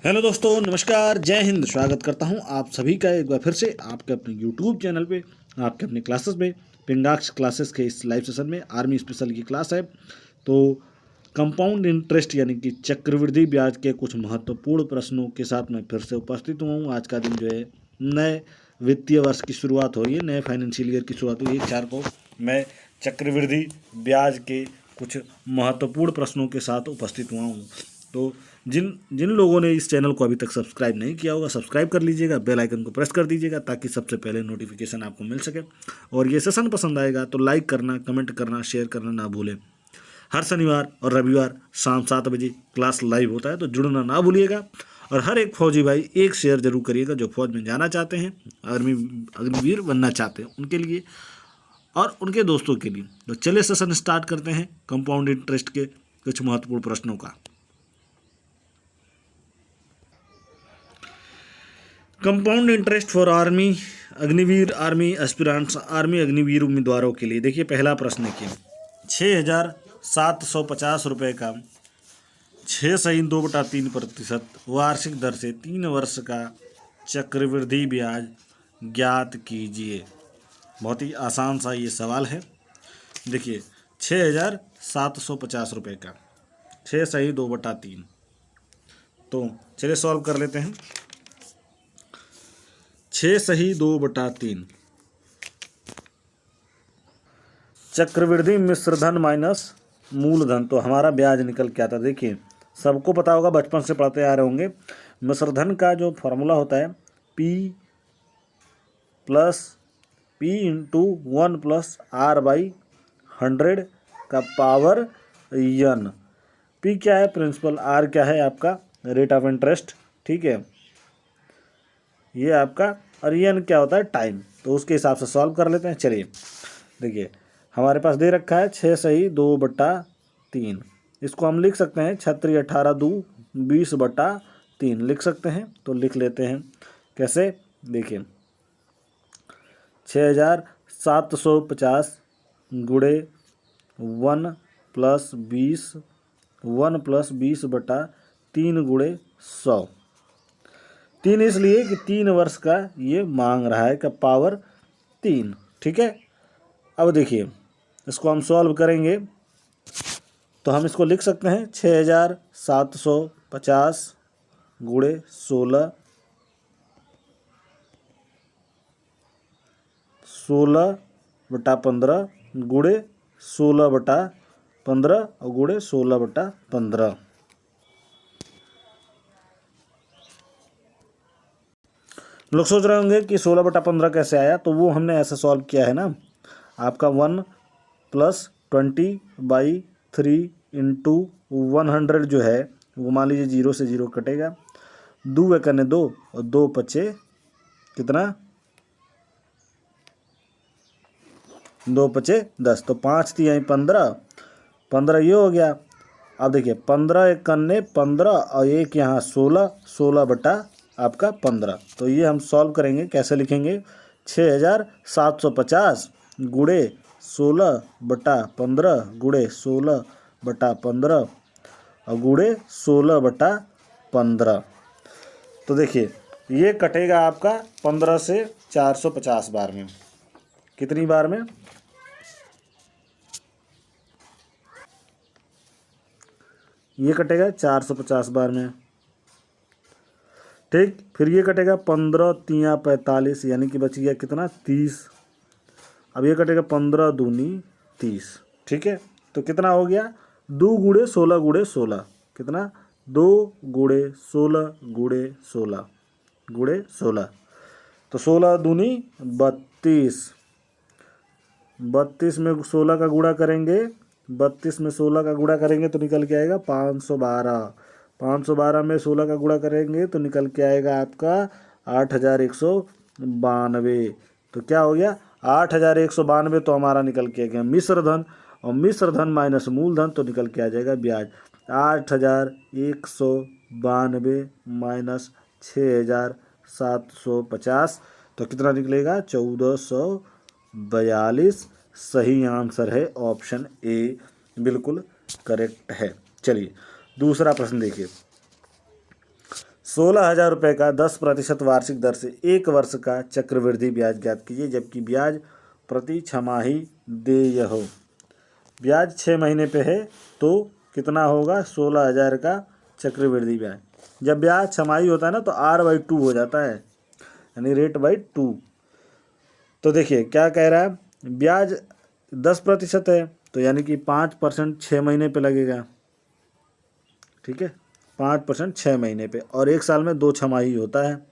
Hello दोस्तों, नमस्कार, जय हिंद। स्वागत करता हूं आप सभी का एक बार फिर से आपके अपने यूट्यूब चैनल पे, आपके अपने क्लासेस में, पिंगाक्स क्लासेस के इस लाइव सेशन में। आर्मी स्पेशल की क्लास है। तो कंपाउंड इंटरेस्ट यानी कि चक्रवृद्धि ब्याज के कुछ महत्वपूर्ण प्रश्नों के साथ मैं फिर से उपस्थित हुआ हूँ। आज का दिन जो है नए वित्तीय वर्ष की शुरुआत हो रही है, नए फाइनेंशियल ईयर की शुरुआत हुई है 4 को। मैं चक्रवृद्धि ब्याज के कुछ महत्वपूर्ण प्रश्नों के साथ उपस्थित हुआ हूँ। तो जिन जिन लोगों ने इस चैनल को अभी तक सब्सक्राइब नहीं किया होगा, सब्सक्राइब कर लीजिएगा, बेल आइकन को प्रेस कर दीजिएगा ताकि सबसे पहले नोटिफिकेशन आपको मिल सके। और ये सेशन पसंद आएगा तो लाइक करना, कमेंट करना, शेयर करना ना भूलें। हर शनिवार और रविवार शाम 7 बजे क्लास लाइव होता है, तो जुड़ना ना भूलिएगा। और हर एक फौजी भाई एक शेयर जरूर करिएगा जो फौज में जाना चाहते हैं, आर्मी अग्निवीर बनना चाहते हैं, उनके लिए और उनके दोस्तों के लिए। तो चलिए सेशन स्टार्ट करते हैं कंपाउंड इंटरेस्ट के कुछ महत्वपूर्ण प्रश्नों का। Compound interest for army Agniveer, army aspirants, army Agniveer उम्मीदवारों के लिए। देखिए पहला प्रश्न है कि 6,750 रुपये का 6.2/3% वार्षिक दर से 3 वर्ष का चक्रवृद्धि ब्याज ज्ञात कीजिए। बहुत ही आसान सा ये सवाल है। देखिए 6,750 रुपये का 6.2/3, तो चलिए सॉल्व कर लेते हैं। 6.2/3 चक्रवृद्धि मिश्रधन माइनस मूलधन, तो हमारा ब्याज निकल के आता। देखिए सबको पता होगा, बचपन से पढ़ते आ रहे होंगे, मिश्रधन का जो फॉर्मूला होता है P × 1 + R/100 का पावर n। P क्या है? प्रिंसिपल। R क्या है? आपका रेट ऑफ इंटरेस्ट। ठीक है, ये आपका। और n क्या होता है? टाइम। तो उसके हिसाब से सॉल्व कर लेते हैं। चलिए देखिए हमारे पास दे रखा है 6.2/3। इसको हम लिख सकते हैं 36 18 2 20/3 लिख सकते हैं। तो लिख लेते हैं कैसे? देखिए 6,750 गुणे 1 + 20/3 गुणे 100। 3 इसलिए कि 3 वर्ष का ये मांग रहा है, का पावर 3। ठीक है, अब देखिए इसको हम सॉल्व करेंगे तो हम इसको लिख सकते हैं 6,750 गुणे 16/15 गुणे 16/15 और गुणे 16/15। लोग सोच रहे होंगे कि 16/15 कैसे आया, तो वो हमने ऐसे सॉल्व किया है ना। आपका 1 + 20/3 × 100 जो है वो मान लीजिए 0 से 0 कटेगा। 2 एकने 2 और 2 पचे कितना? 2 पचे 10, तो 5 × 3 = 15, 15 ये हो गया। अब देखिए 15 एकने 15 और एक यहाँ 16, 16/15। तो ये हम सॉल्व करेंगे, कैसे लिखेंगे? 6,750 गुणे 16/15 गुणे 16/15 और गुणे 16/15। तो देखिए ये कटेगा आपका 15 से 450 बार में। कितनी बार में? ये कटेगा 450 बार में। ठीक, फिर ये कटेगा 15 × 3 = 45, यानी कि बच गया कितना? 30। अब ये कटेगा 15 दूनी 30। ठीक है, तो कितना हो गया? 2 × 16 × 16 कितना? 2 × 16 × 16 × 16, तो 16 दूनी 32। 32 में 16 का गुणा करेंगे, 32 में 16 का गुणा करेंगे तो निकल के आएगा 512। 512 में 16 का गुणा करेंगे तो निकल के आएगा आपका 8,192। तो क्या हो गया? 8,192 तो हमारा निकल के आ गया मिश्रधन, और मिश्रधन माइनस मूलधन तो निकल के आ जाएगा ब्याज। 8,192 माइनस 6,750 तो कितना निकलेगा? 1,442। सही आंसर है ऑप्शन ए, बिल्कुल करेक्ट है। चलिए दूसरा प्रश्न देखिए। 16,000 रुपये का 10% वार्षिक दर से 1 वर्ष का चक्रवृद्धि ब्याज ज्ञात कीजिए, जबकि ब्याज प्रति छमाही देय हो। ब्याज 6 महीने पे है तो कितना होगा? 16,000 का चक्रवृद्धि ब्याज। जब ब्याज छमाही होता है ना तो R/2 हो जाता है, यानी रेट बाई 2। तो देखिए क्या कह रहा है, ब्याज 10% है तो यानी कि 5% 6 महीने पे लगेगा। ठीक है, 5% 6 महीने पे, और 1 साल में 2 छमाही होता है।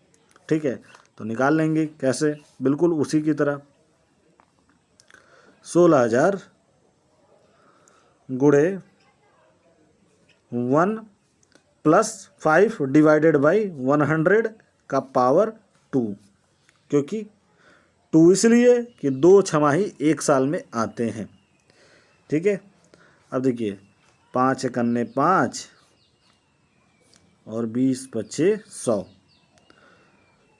ठीक है, तो निकाल लेंगे कैसे? बिल्कुल उसी की तरह 16,000 गुणे 1 + 5 डिवाइडेड बाई 100 का पावर 2, क्योंकि 2 इसलिए कि 2 छमाही 1 साल में आते हैं। ठीक है, अब देखिए 5 एकन्ने 5 और 20 पच्चे 100।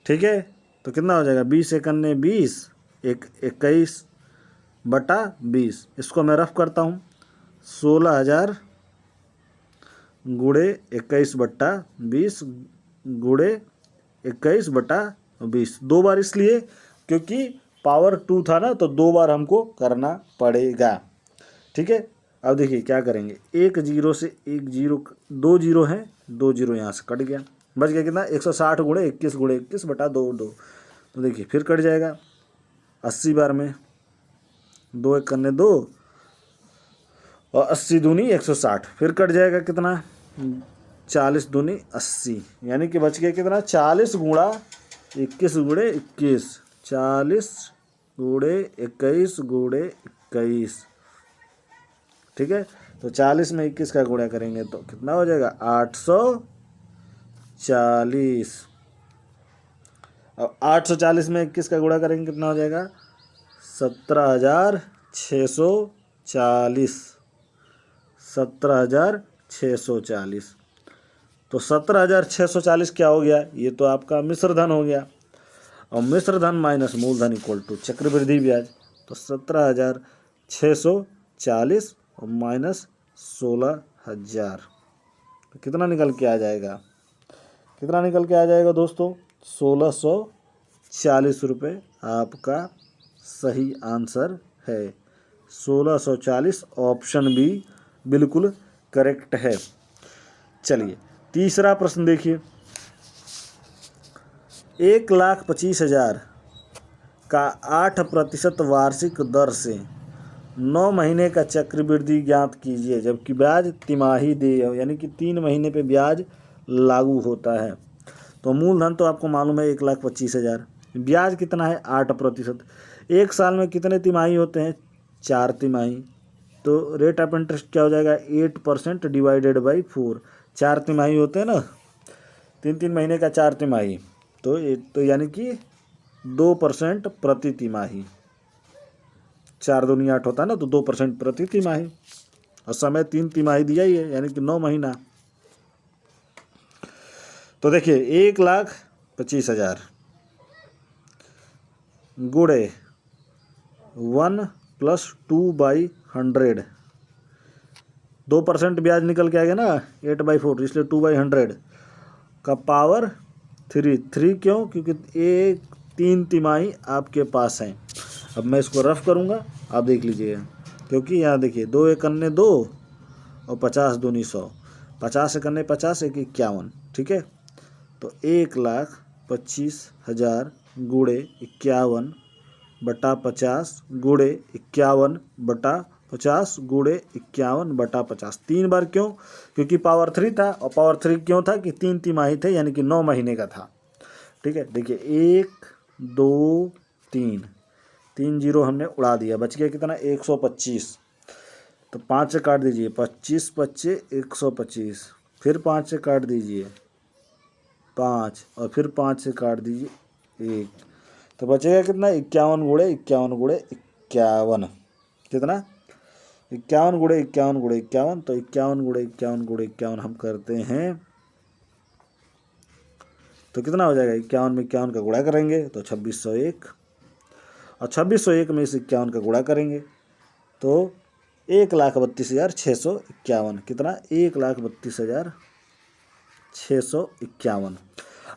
ठीक है, तो कितना हो जाएगा? 20 एकन्ने 20, 21/20। इसको मैं रफ करता हूँ, 16,000 गुणे 21/20 गुणे 21/20। 2 बार इसलिए क्योंकि पावर 2 था ना, तो 2 बार हमको करना पड़ेगा। ठीक है, अब देखिए क्या करेंगे, 1 0 से 1 0, 2 0 हैं, 2 0 यहाँ से कट गया, बच गया कितना? 160 गुणे 21 गुणे 21/2। तो देखिए फिर कट जाएगा 80 बार में, 2 एकन्ने 2 और 80 दूनी 160, फिर कट जाएगा कितना? 40 दूनी 80, यानी कि बच गया कितना? 40 गुणा 21 गुणे 21, 40 गुणे 21 गुणे 21। ठीक है, तो 40 में 21 का गुणा करेंगे तो कितना हो जाएगा? 840। अब 840 में 21 का गुणा करेंगे कितना हो जाएगा? 17,640। 17,640। तो 17,640 क्या हो गया? ये तो आपका मिश्र धन हो गया, और मिश्र धन माइनस मूलधन इक्वल टू चक्रवृद्धि ब्याज। तो 17,640 और माइनस 16,000, तो कितना निकल के आ जाएगा? कितना निकल के आ जाएगा दोस्तों? 1,640 रुपये आपका सही आंसर है। 1,640 ऑप्शन बी बिल्कुल करेक्ट है। चलिए तीसरा प्रश्न देखिए, 1,25,000 का 8% वार्षिक दर से 9 महीने का चक्रवृद्धि ज्ञात कीजिए, जबकि ब्याज तिमाही देय हो, यानी कि 3 महीने पे ब्याज लागू होता है। तो मूलधन तो आपको मालूम है 1,25,000, ब्याज कितना है? 8%। 1 साल में कितने तिमाही होते हैं? 4 तिमाही। तो रेट ऑफ इंटरेस्ट क्या हो जाएगा? 8% डिवाइडेड बाई 4। 4 तिमाही होते हैं ना, 3 महीने का 4 तिमाही, तो यानी कि 2% प्रति तिमाही। 4 दूनी 8 होता है ना, तो 2% प्रति तिमाही, और समय 3 तिमाही दिया ही है, यानी कि 9 महीना। तो देखिए 1,25,000 गुणे 1 + 2/100, 2% ब्याज निकल के आ गया ना, 8/4, इसलिए 2/100 का पावर 3 क्यों? क्योंकि 3 तिमाही आपके पास हैं। अब मैं इसको रफ करूँगा, आप देख लीजिएगा, क्योंकि यहाँ देखिए 2 एकन्ने 2 और 50 दूनी 100, 50 एकन्ने 50, 1 51। ठीक है, तो 1,25,000 गुणे 51/50 गुणे 51/50 गुणे 51/50, 3 बार। क्यों? क्योंकि पावर 3 था, और पावर 3 क्यों था? कि 3 तिमाही थे, यानी कि 9 महीने का था। ठीक है, देखिए 1 2 3 0 हमने उड़ा दिया, बच गया कितना? 125। तो 5 से काट दीजिए, 25 पच्चे 125, फिर 5 से काट दीजिए 5, और फिर 5 से काट दीजिए 1, तो बचेगा कितना? 51 गुणे 51 गुणे 51। कितना? 51 गुणे 51 गुणे 51, तो 51 गुणे 51 गुणे 51 हम करते हैं तो कितना हो जाएगा? 51 में 51 का गुणा करेंगे तो 2601, और 2601 में इस 51 का गुणा करेंगे तो 1,32,651। कितना? 1,32,651।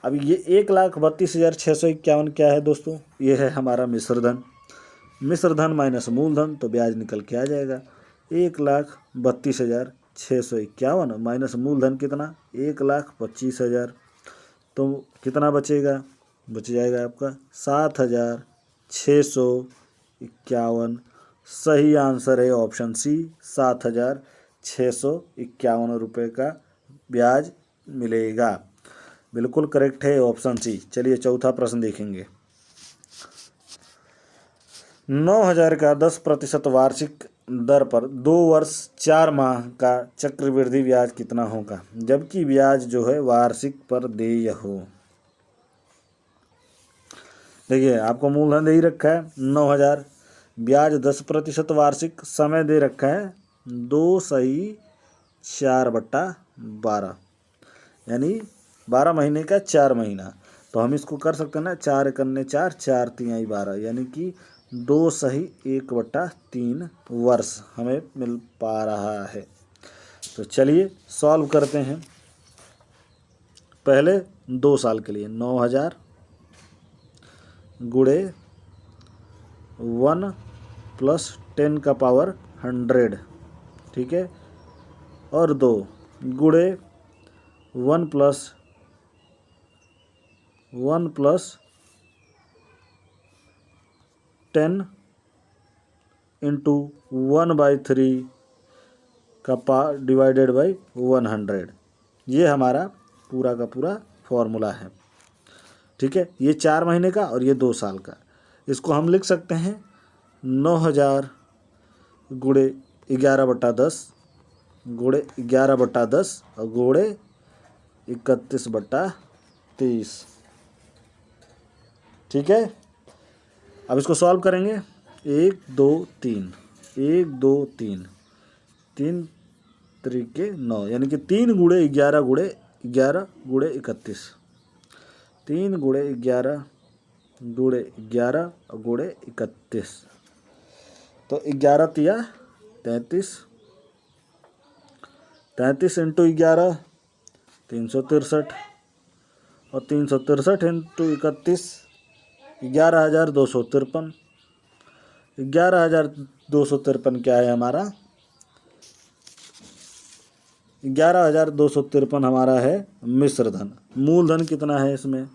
अब ये 1,32,651 क्या है दोस्तों, ये है हमारा मिश्र धन। मिश्र धन माइनस मूलधन, तो ब्याज निकल के आ जाएगा 1,32,651 माइनस मूलधन कितना 1,25,000, तो कितना बचेगा, बच जाएगा आपका 7,651। सही आंसर है ऑप्शन सी, 7,651 रुपये का ब्याज मिलेगा। बिल्कुल करेक्ट है ऑप्शन सी। चलिए चौथा प्रश्न देखेंगे। 9,000 का 10% वार्षिक दर पर 2 वर्ष 4 माह का चक्रवृद्धि ब्याज कितना होगा, जबकि ब्याज जो है वार्षिक पर देय हो। देखिए आपको मूलधन दे ही रखा है 9,000, ब्याज 10% वार्षिक, समय दे रखा है 2/4/12, यानी 12 महीने का 4 महीना। तो हम इसको कर सकते हैं ना, 4 करने 4, 4 तिहाई 12, यानी कि 2/1/3 वर्ष हमें मिल पा रहा है। तो चलिए सॉल्व करते हैं। पहले 2 साल के लिए 9,000 गुणे 1 + 10 का पावर 100, ठीक है, और 2 गुणे 1 + 10 × 1/3 का डिवाइडेड बाई 100। ये हमारा पूरा का पूरा फॉर्मूला है, ठीक है। ये 4 महीने का और ये 2 साल का। इसको हम लिख सकते हैं 9,000 गुणे 11/10 गुणे 11/10 और गुणे 31/30, ठीक है। अब इसको सॉल्व करेंगे। 1 2 3 1 2 3 3 3 9, यानी कि 3 गुणे 11 गुणे 11 गुणे 31, 3 गुणे 11 गुणे 11 गुणे 31, तो 11 तिया 33, 33 × 11 363, और 363 × 31 11,253। 11,253 क्या है हमारा, 11,253 हमारा है मिश्र धन। मूलधन कितना है इसमें,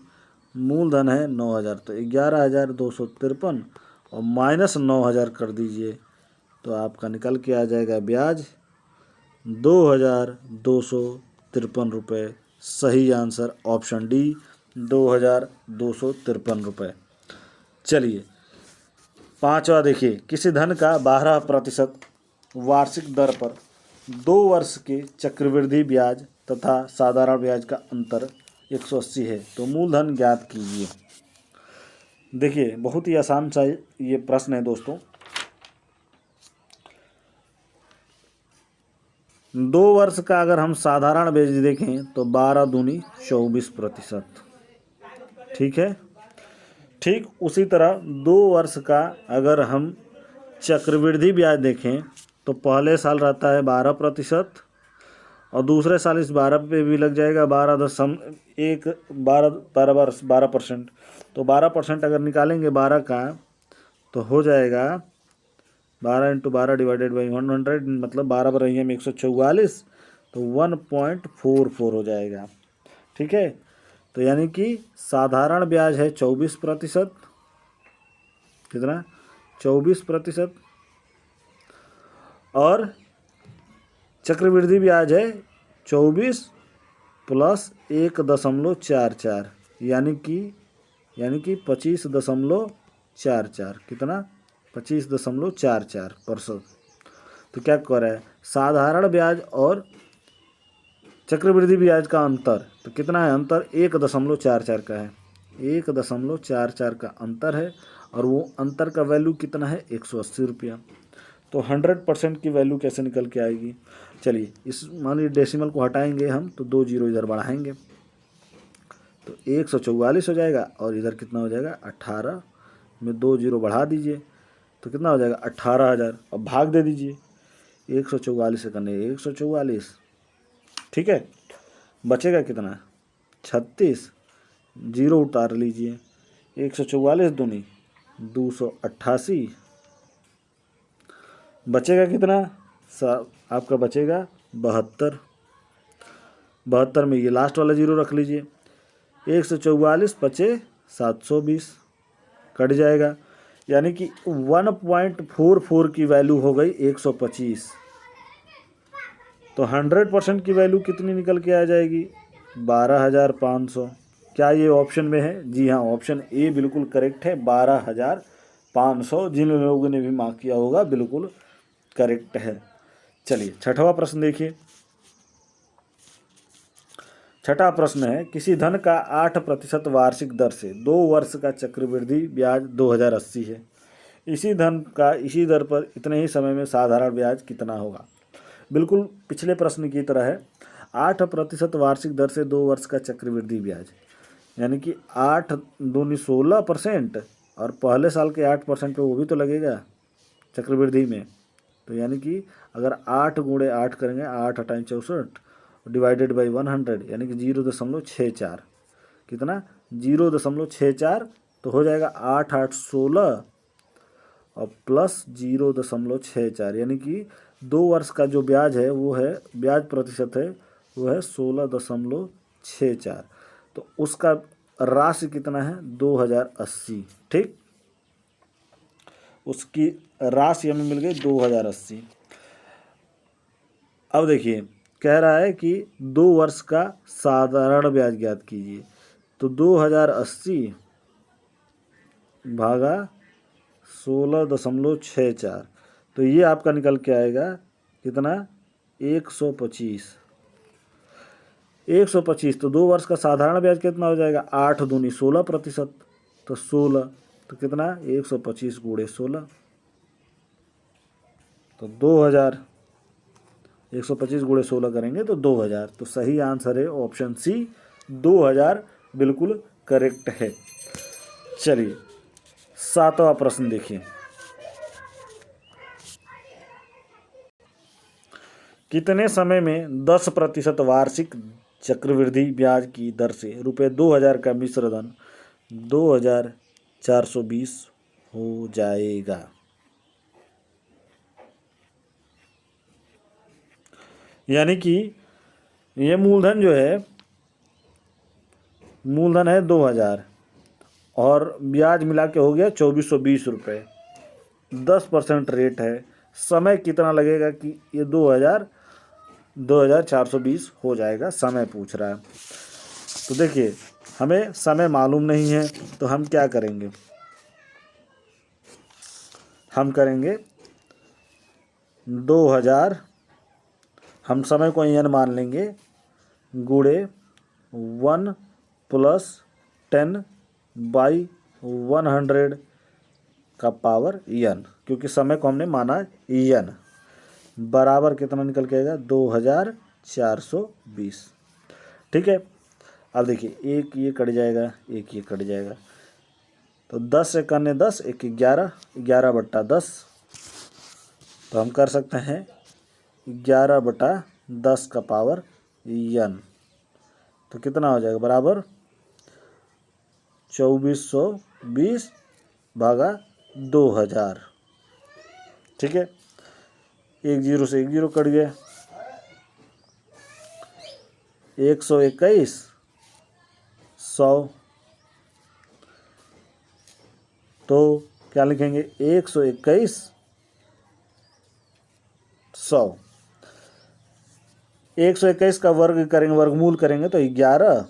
मूलधन है 9,000, तो 11,253 और माइनस 9,000 कर दीजिए, तो आपका निकल के आ जाएगा ब्याज 2,253 रुपये। सही आंसर ऑप्शन डी, 2,253 रुपये। चलिए पांचवा देखिए। किसी धन का 12% वार्षिक दर पर 2 वर्ष के चक्रवृद्धि ब्याज तथा साधारण ब्याज का अंतर 180 है, तो मूलधन ज्ञात कीजिए। देखिए बहुत ही आसान सा ये प्रश्न है दोस्तों। 2 वर्ष का अगर हम साधारण ब्याज देखें तो 12 दूनी 24%, ठीक है। ठीक उसी तरह 2 वर्ष का अगर हम चक्रवृद्धि ब्याज देखें तो पहले साल रहता है 12% और दूसरे साल इस 12 पे भी लग जाएगा 12%। तो 12% अगर निकालेंगे 12 का तो हो जाएगा 12 × 12 डिवाइडेड बाई 100, मतलब 12 बरहिया में 144, तो 1.44 हो जाएगा, ठीक है। तो यानी कि साधारण ब्याज है 24%, कितना 24%, और चक्रवृद्धि ब्याज है 24 + 1.44, यानी कि 25.44, कितना 25.44%। तो क्या कर रहा है, साधारण ब्याज और चक्रवृद्धि ब्याज का अंतर, तो कितना है अंतर 1.44 का है, 1.44 का अंतर है, और वो अंतर का वैल्यू कितना है 180 रुपया। तो 100% की वैल्यू कैसे निकल के आएगी। चलिए इस मान लीजिए डेसिमल को हटाएंगे हम, तो 2 जीरो इधर बढ़ाएंगे तो 144 हो जाएगा, और इधर कितना हो जाएगा 18 में 2 जीरो बढ़ा दीजिए तो कितना हो जाएगा 18,000। अब भाग दे दीजिए 144 से करने 144, ठीक है। बचेगा कितना 36, जीरो उतार लीजिए, 144 दूनी 288, बचेगा कितना? आपका बचेगा 72। 72 में ये लास्ट वाला जीरो रख लीजिए, 144 बचे 720, कट जाएगा, यानी कि 1.44 की वैल्यू हो गई 125। तो 100% की वैल्यू कितनी निकल के आ जाएगी? 12,500। क्या ये ऑप्शन में है? जी हाँ, ऑप्शन ए बिल्कुल करेक्ट है, 12,500। जिन लोगों ने भी मार्क किया होगा बिल्कुल करेक्ट है। चलिए छठवां प्रश्न देखिए। छठा प्रश्न है, किसी धन का 8% वार्षिक दर से 2 वर्ष का चक्रवृद्धि ब्याज 2080 है। इसी धन का इसी दर पर इतने ही समय में साधारण ब्याज कितना होगा? बिल्कुल पिछले प्रश्न की तरह है, 8% वार्षिक दर से 2 वर्ष का चक्रवृद्धि ब्याज, यानी कि 8 दूनी 16%, और पहले साल के 8% पे वो भी तो लगेगा चक्रवृद्धि में। तो यानी कि अगर 8 गुणे 8 करेंगे, 8 अठाई 64 डिवाइडेड बाई 100, यानी कि 0.64, कितना? 0.64, तो हो जाएगा 8 8 16 और प्लस 0.64, यानी कि 2 वर्ष का जो ब्याज है वो है, ब्याज प्रतिशत है वो है 16.64। तो उसका राशि कितना है? 2080। ठीक, उसकी राशि हमें मिल गई 2080। अब देखिए कह रहा है कि 2 वर्ष का साधारण ब्याज ज्ञात कीजिए। तो 2080 भागा 16.64, तो ये आपका निकल के आएगा कितना? 125। 125, तो 2 वर्ष का साधारण ब्याज कितना हो जाएगा? 8 दूनी 16%, तो 16, तो कितना? 125 गुणे 16, तो 2000। 125 गुणे 16 करेंगे तो 2000। तो सही आंसर है ऑप्शन सी, 2000 बिल्कुल करेक्ट है। चलिए सातवां प्रश्न देखिए। कितने समय में 10% वार्षिक चक्रवृद्धि ब्याज की दर से ₹2000 का मिश्र धन 2420 हो जाएगा? यानी कि ये मूलधन जो है, मूलधन है 2000 और ब्याज मिला के हो गया 2420 रुपये, 10% रेट है। समय कितना लगेगा कि ये 2420 हो जाएगा? समय पूछ रहा है। तो देखिए हमें समय मालूम नहीं है, तो हम क्या करेंगे? हम करेंगे 2000, हम समय को n मान लेंगे, गुणे 1 + 10/100 का पावर n, क्योंकि समय को हमने माना n, बराबर कितना निकल के आएगा? 2420। ठीक है, अब देखिए एक ये कट जाएगा, एक ये कट जाएगा, तो 10 से करने 10, 1 11, 11/10, तो हम कर सकते हैं 11/10 का पावर n, तो कितना हो जाएगा? बराबर 2420 भागा 2000। ठीक है, एक जीरो से एक जीरो कट गया, 121 100, तो क्या लिखेंगे? 121 100। 121 का वर्ग करेंगे, वर्गमूल करेंगे तो 11,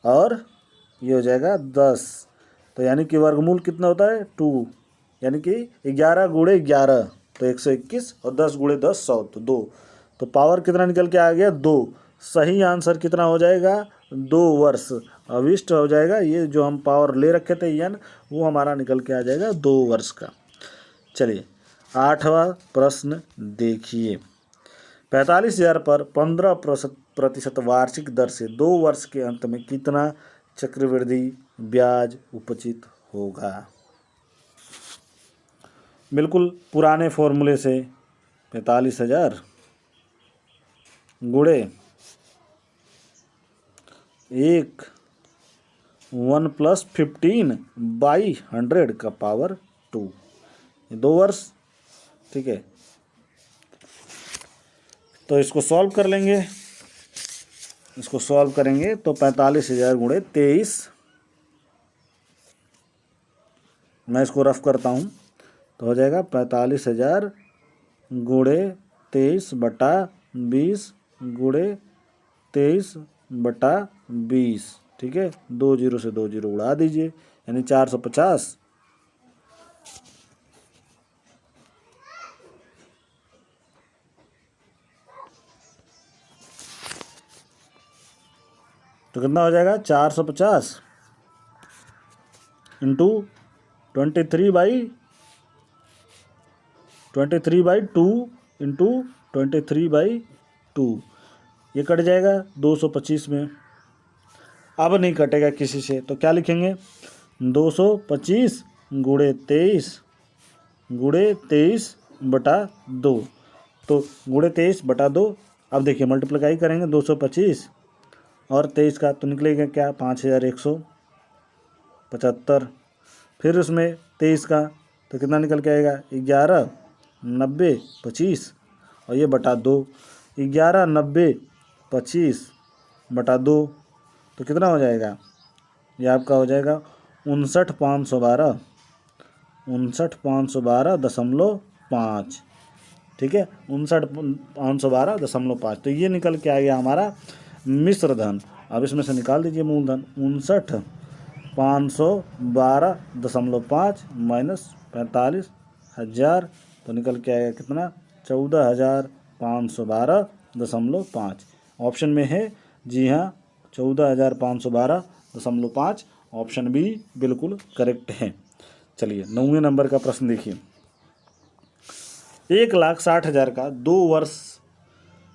और ये हो जाएगा 10, तो यानी कि वर्गमूल कितना होता है? 2, यानी कि 11 गुणे 11, तो 121, और 10 गुणे 10 100, तो 2, तो पावर कितना निकल के आ गया? 2। सही आंसर कितना हो जाएगा? 2 वर्ष अविष्ट हो जाएगा। ये जो हम पावर ले रखे थे n, वो हमारा निकल के आ जाएगा 2 वर्ष का। चलिए आठवां प्रश्न देखिए। 45,000 पर 15% वार्षिक दर से 2 वर्ष के अंत में कितना चक्रवृद्धि ब्याज उपचित होगा? बिल्कुल पुराने फॉर्मूले से 45,000 गुणे 1 1+15/100 का पावर 2, 2 वर्ष। ठीक है, तो इसको सॉल्व कर लेंगे। इसको सॉल्व करेंगे तो 45,000 गुणे 23, मैं इसको रफ करता हूँ तो हो जाएगा 45,000 गुणे 23/20 गुणे 23/20। ठीक है, 2 जीरो से 2 जीरो उड़ा दीजिए, यानी 450। तो कितना हो जाएगा, 450 इंटू 23/2 इंटू 23/2, ये कट जाएगा 225 में। अब नहीं कटेगा किसी से, तो क्या लिखेंगे, 225 गुणे 23/2। तो गुणे 23/2। अब देखिए मल्टीप्लाई करेंगे 225 और 23 का, तो निकलेगा क्या, 5175। फिर उसमें 23 का तो कितना निकल के आएगा, 11, 90, 25 और ये बटा 2, 11, 90, 25/2, तो कितना हो जाएगा, ये आपका हो जाएगा 59,512, 59,512.5। ठीक है, 59,512.5। तो ये निकल के आ गया हमारा मिश्र धन। अब इसमें से निकाल दीजिए मूलधन, 59,512.5 माइनस 45,000, तो निकल के आएगा कितना, 14,512.5। ऑप्शन में है, जी हाँ, 14,512.5। ऑप्शन बी बिल्कुल करेक्ट है। चलिए 9वें नंबर का प्रश्न देखिए। 1,60,000 का 2 वर्ष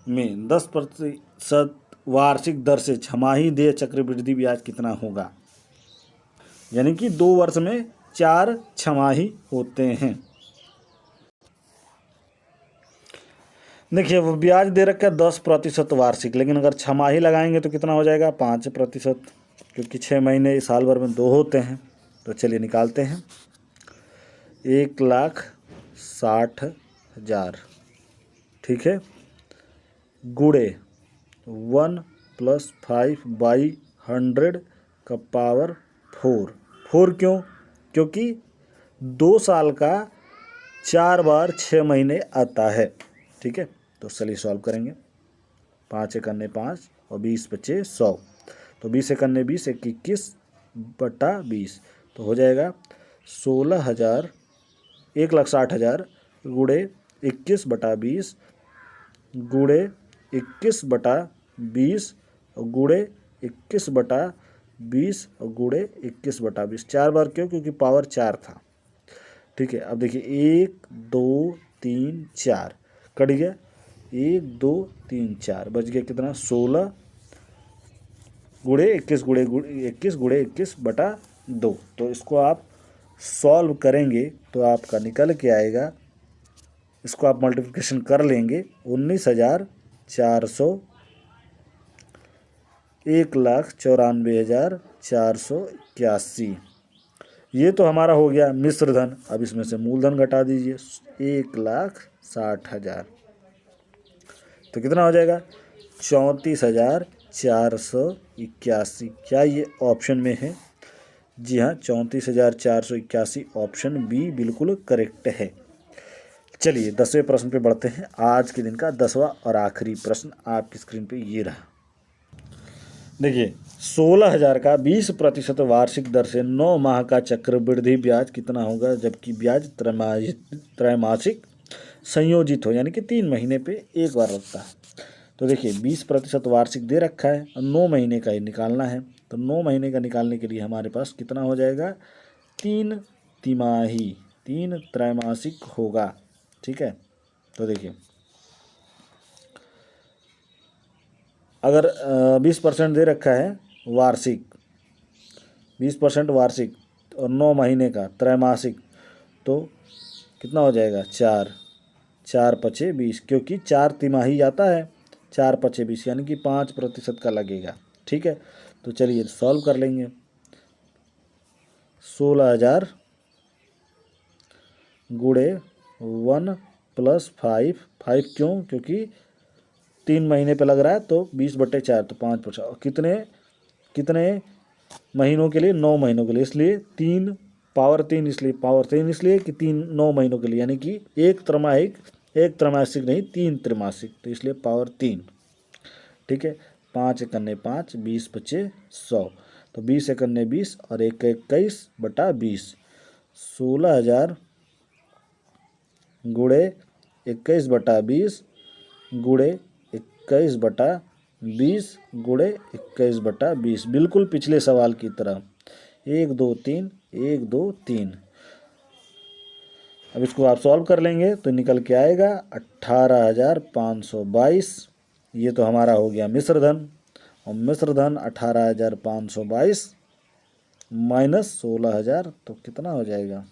में 10% वार्षिक दर से छमाही देय चक्रवृद्धि ब्याज कितना होगा। यानी कि 2 वर्ष में 4 छमाही होते हैं। देखिए वो ब्याज दे रखा है 10% वार्षिक, लेकिन अगर छमाही लगाएंगे तो कितना हो जाएगा, 5%, क्योंकि 6 महीने साल भर में 2 होते हैं। तो चलिए निकालते हैं। 1,60,000, ठीक है, गुणे 1+5/100 का पावर 4 क्यों, क्योंकि 2 साल का 4 बार 6 महीने आता है। ठीक है, तो चलिए सॉल्व करेंगे। 5 एकन्ने 5 और 20 बचे 100, तो 20 एकन्ने 20, 21/20, तो हो जाएगा 16,000, 1,60,000 गुणे 21/20 गुणे 21/20 और गुणे 21/20 और गुणे 21/20, 4 बार क्यों, क्योंकि पावर 4 था। ठीक है, अब देखिए 1 2 3 4 कट गया, 1 2 3 4 बच गया कितना, 16 गुणे 21 गुणे 21 गुणे 21/2। तो इसको आप सॉल्व करेंगे तो आपका निकल के आएगा, इसको आप मल्टीप्लिकेशन कर लेंगे, 19,400, 1,94,481। ये तो हमारा हो गया मिश्र धन। अब इसमें से मूलधन घटा दीजिए, 1,60,000, तो कितना हो जाएगा, 34,481। क्या ये ऑप्शन में है, जी हाँ, 34,481 ऑप्शन बी बिल्कुल करेक्ट है। चलिए 10वें प्रश्न पे बढ़ते हैं। आज के दिन का 10वां और आखिरी प्रश्न आपकी स्क्रीन पे ये रहा। देखिए 16,000 का 20% वार्षिक दर से 9 माह का चक्रवृद्धि ब्याज कितना होगा, जबकि ब्याज त्रैमासिक संयोजित हो, यानी कि 3 महीने पे एक बार लगता है। तो देखिए 20% वार्षिक दे रखा है और 9 महीने का ही निकालना है। तो 9 महीने का निकालने के लिए हमारे पास कितना हो जाएगा, 3 तिमाही, 3 त्रैमासिक होगा। ठीक है, तो देखिए अगर 20% दे रखा है वार्षिक, 20% वार्षिक और 9 महीने का त्रैमासिक, तो कितना हो जाएगा, 4 4 पचे 20, क्योंकि 4 तिमाही आता है, 4 पचे 20, यानी कि 5% का लगेगा। ठीक है, तो चलिए सॉल्व कर लेंगे। 16,000 गुणे 1 + 5। 5 क्यों? क्योंकि 3 महीने पे लग रहा है, तो 20/4 तो 5 कितने महीनों के लिए? 9 महीनों के लिए, इसलिए 3 पावर 3, इसलिए पावर 3 इसलिए कि 9 महीनों के लिए, यानी कि एक त्रैमासिक नहीं, 3 त्रैमासिक, तो इसलिए पावर 3। ठीक है, 5 एकन्ने 5, 20 × 5 = 100, तो 20 एकन्ने 20 और 1 21/20। 16,000 गुणे 21/20 गुणे 21/20 गुणे 21/20, बिल्कुल पिछले सवाल की तरह। 1 2 3 1 2 3। अब इसको आप सॉल्व कर लेंगे तो निकल के आएगा 18,522। ये तो हमारा हो गया मिश्रधन, और मिश्रधन 18,522 माइनस 16,000, तो कितना हो जाएगा?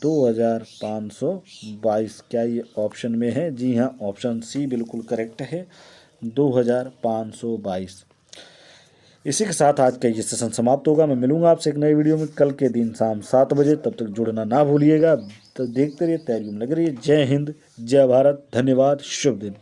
2,522। क्या ये ऑप्शन में है? जी हाँ, ऑप्शन सी बिल्कुल करेक्ट है, 2,522। इसी के साथ आज का ये सेशन समाप्त होगा। मैं मिलूंगा आपसे एक नई वीडियो में कल के दिन शाम 7 बजे। तब तक जुड़ना ना भूलिएगा। तो देखते रहिए, तैयारी में लगे रहिए। जय हिंद, जय भारत, धन्यवाद, शुभ दिन।